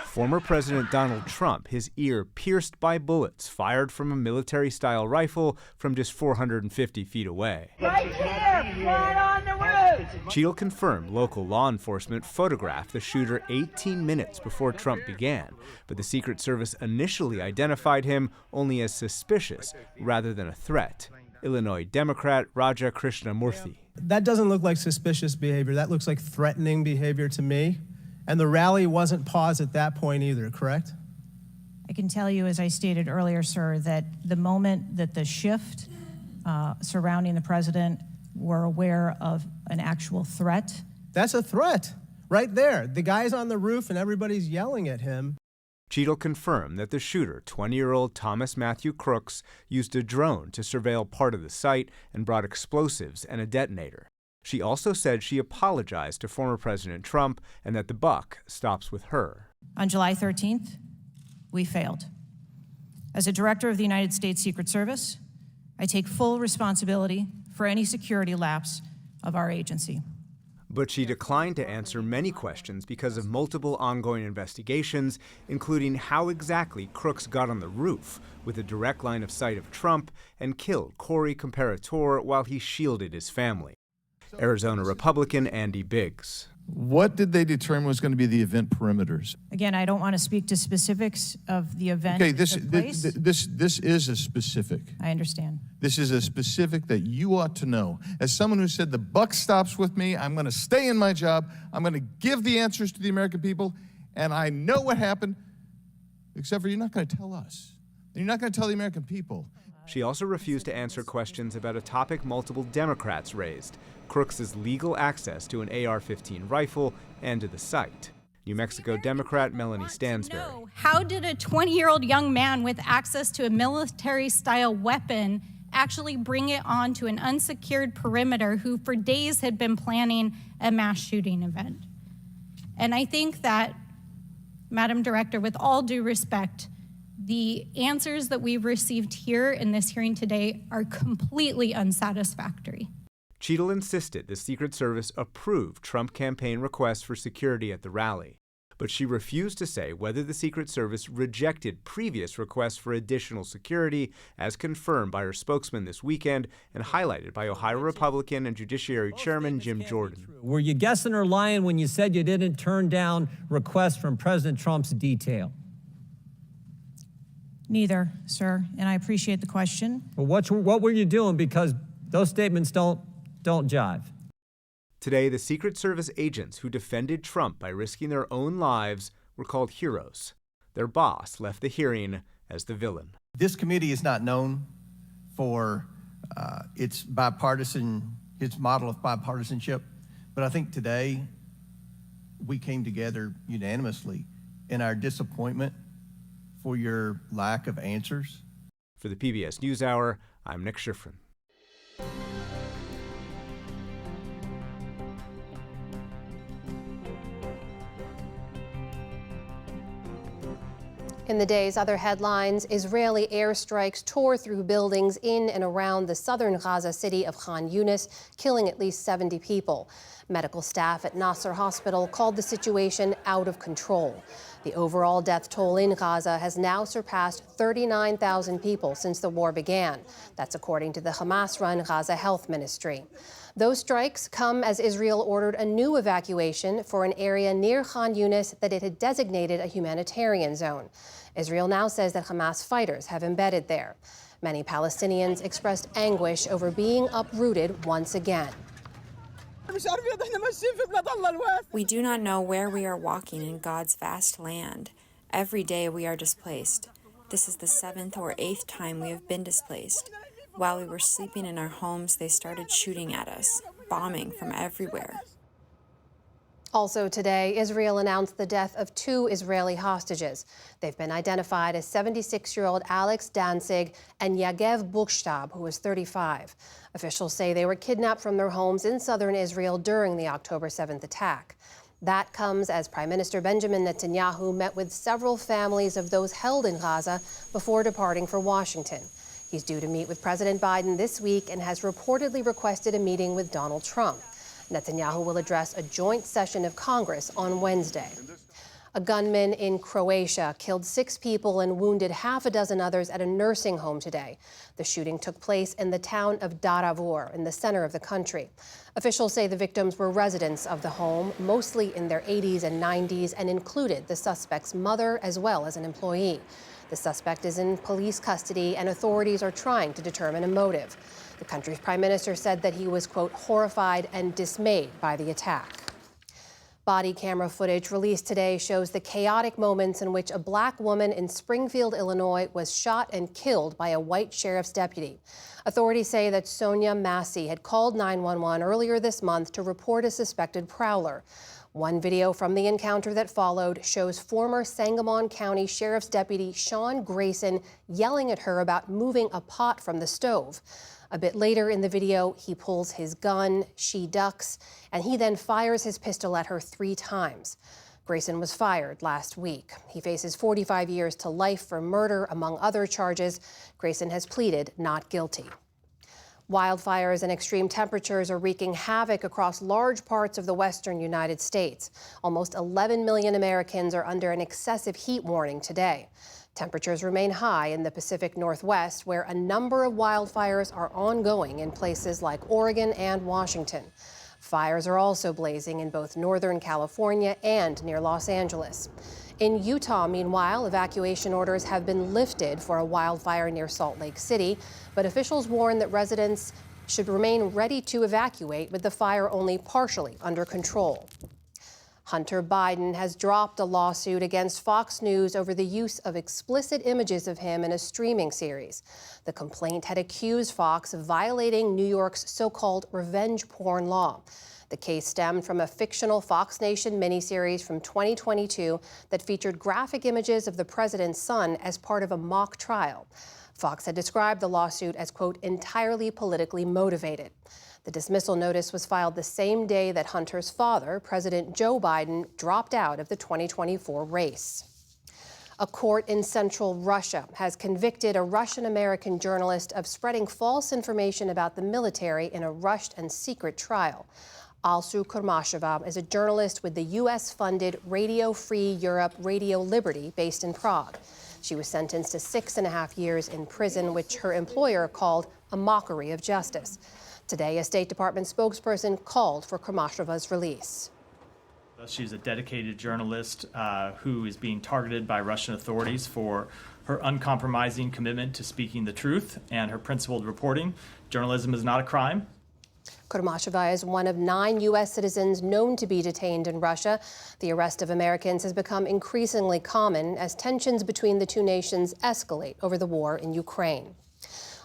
Former President Donald Trump, his ear pierced by bullets fired from a military-style rifle from just 450 feet away. Right here, flat on the roof! Cheadle confirmed local law enforcement photographed the shooter 18 minutes before Trump began, but the Secret Service initially identified him only as suspicious rather than a threat. Illinois Democrat Raja Krishnamurthy. That doesn't look like suspicious behavior. That looks like threatening behavior to me. And the rally wasn't paused at that point either, correct? I can tell you, as I stated earlier, sir, that the moment that the shift surrounding the president were aware of an actual threat. That's a threat right there. The guy's on the roof and everybody's yelling at him. Cheadle confirmed that the shooter, 20-year-old Thomas Matthew Crooks, used a drone to surveil part of the site and brought explosives and a detonator. She also said she apologized to former President Trump and that the buck stops with her. On July 13th, we failed. As a director of the United States Secret Service, I take full responsibility for any security lapse of our agency. But she declined to answer many questions because of multiple ongoing investigations, including how exactly Crooks got on the roof with a direct line of sight of Trump and killed Corey Comparator while he shielded his family. Arizona Republican Andy Biggs. What did they determine was going to be the event perimeters? Again, I don't want to speak to specifics of the event. Okay, this is a specific. I understand. This is a specific that you ought to know. As someone who said the buck stops with me, I'm going to stay in my job. I'm going to give the answers to the American people, and I know what happened, except for you're not going to tell us. You're not going to tell the American people. She also refused to answer questions about a topic multiple Democrats raised, Crooks' legal access to an AR-15 rifle and to the site. New Mexico Democrat Melanie Stansbury. How did a 20-year-old young man with access to a military-style weapon actually bring it onto an unsecured perimeter who for days had been planning a mass shooting event. And I think that, Madam Director, with all due respect, the answers that we've received here in this hearing today are completely unsatisfactory. Cheadle insisted the Secret Service approved Trump campaign requests for security at the rally, but she refused to say whether the Secret Service rejected previous requests for additional security, as confirmed by her spokesman this weekend and highlighted by Ohio Republican and Judiciary Chairman Jim Jordan. Were you guessing or lying when you said you didn't turn down requests from President Trump's detail? Neither, sir, and I appreciate the question. Well, what were you doing? Because those statements don't jive. Today, the Secret Service agents who defended Trump by risking their own lives were called heroes. Their boss left the hearing as the villain. This committee is not known for its model of bipartisanship, but I think today we came together unanimously in our disappointment for your lack of answers. For the PBS NewsHour, I'm Nick Schifrin. In the day's other headlines, Israeli airstrikes tore through buildings in and around the southern Gaza city of Khan Yunis, killing at least 70 people. Medical staff at Nasser Hospital called the situation out of control. The overall death toll in Gaza has now surpassed 39,000 people since the war began. That's according to the Hamas-run Gaza Health Ministry. Those strikes come as Israel ordered a new evacuation for an area near Khan Yunis that it had designated a humanitarian zone. Israel now says that Hamas fighters have embedded there. Many Palestinians expressed anguish over being uprooted once again. We do not know where we are walking in God's vast land. Every day we are displaced. This is the 7th or 8th time we have been displaced. While we were sleeping in our homes, they started shooting at us, bombing from everywhere. Also today, Israel announced the death of 2 Israeli hostages. They've been identified as 76-year-old Alex Danzig and Yagev Buchstab, who was 35. Officials say they were kidnapped from their homes in southern Israel during the October 7th attack. That comes as Prime Minister Benjamin Netanyahu met with several families of those held in Gaza before departing for Washington. He's due to meet with President Biden this week and has reportedly requested a meeting with Donald Trump. Netanyahu will address a joint session of Congress on Wednesday. A gunman in Croatia killed 6 people and wounded half a dozen others at a nursing home today. The shooting took place in the town of Daravur in the center of the country. Officials say the victims were residents of the home, mostly in their 80s and 90s, and included the suspect's mother as well as an employee. The suspect is in police custody, and authorities are trying to determine a motive. The country's prime minister said that he was, quote, horrified and dismayed by the attack. Body camera footage released today shows the chaotic moments in which a black woman in Springfield, Illinois, was shot and killed by a white sheriff's deputy. Authorities say that Sonia Massey had called 911 earlier this month to report a suspected prowler. One video from the encounter that followed shows former Sangamon County Sheriff's Deputy Sean Grayson yelling at her about moving a pot from the stove. A bit later in the video, he pulls his gun, she ducks, and he then fires his pistol at her 3 times. Grayson was fired last week. He faces 45 years to life for murder, among other charges. Grayson has pleaded not guilty. Wildfires and extreme temperatures are wreaking havoc across large parts of the western United States. Almost 11 million Americans are under an excessive heat warning today. Temperatures remain high in the Pacific Northwest, where a number of wildfires are ongoing in places like Oregon and Washington. Fires are also blazing in both Northern California and near Los Angeles. In Utah, meanwhile, evacuation orders have been lifted for a wildfire near Salt Lake City, but officials warn that residents should remain ready to evacuate with the fire only partially under control. Hunter Biden has dropped a lawsuit against Fox News over the use of explicit images of him in a streaming series. The complaint had accused Fox of violating New York's so-called revenge porn law. The case stemmed from a fictional Fox Nation miniseries from 2022 that featured graphic images of the president's son as part of a mock trial. Fox had described the lawsuit as, quote, entirely politically motivated. The dismissal notice was filed the same day that Hunter's father, President Joe Biden, dropped out of the 2024 race. A court in central Russia has convicted a Russian-American journalist of spreading false information about the military in a rushed and secret trial. Alsu Kurmasheva is a journalist with the U.S.-funded Radio Free Europe Radio Liberty based in Prague. She was sentenced to 6.5 years in prison, which her employer called a mockery of justice. Today, a State Department spokesperson called for Kurmasheva's release. She's a dedicated journalist who is being targeted by Russian authorities for her uncompromising commitment to speaking the truth and her principled reporting. Journalism is not a crime. Kurmasheva is one of 9 U.S. citizens known to be detained in Russia. The arrest of Americans has become increasingly common as tensions between the two nations escalate over the war in Ukraine.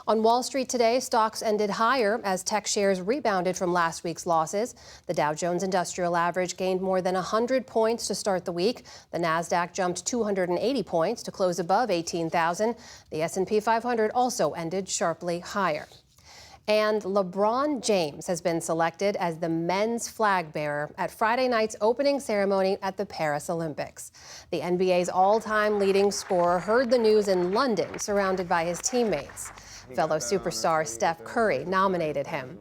On Wall Street today, stocks ended higher as tech shares rebounded from last week's losses. The Dow Jones Industrial Average gained more than 100 points to start the week. The Nasdaq jumped 280 points to close above 18,000. The S&P 500 also ended sharply higher. And LeBron James has been selected as the men's flag bearer at Friday night's opening ceremony at the Paris Olympics. The NBA's all-time leading scorer heard the news in London, surrounded by his teammates. Fellow superstar Steph Curry nominated him.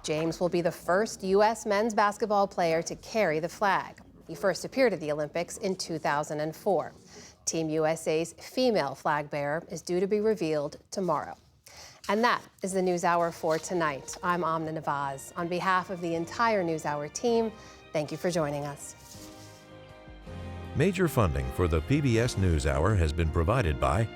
James will be the first U.S. men's basketball player to carry the flag. He first appeared at the Olympics in 2004. Team USA's female flag bearer is due to be revealed tomorrow. And that is the NewsHour for tonight. I'm Amna Nawaz. On behalf of the entire NewsHour team, thank you for joining us. Major funding for the PBS NewsHour has been provided by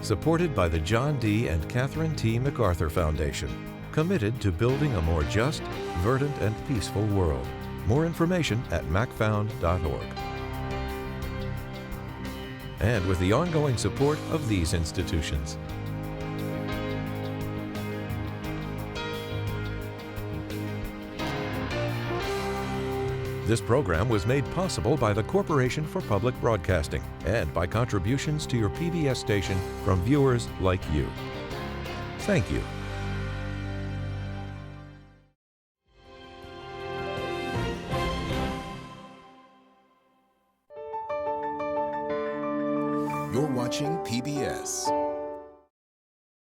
supported by the John D. and Catherine T. MacArthur Foundation, committed to building a more just, verdant, and peaceful world. More information at macfound.org. And with the ongoing support of these institutions. This program was made possible by the Corporation for Public Broadcasting and by contributions to your PBS station from viewers like you. Thank you. You're watching PBS.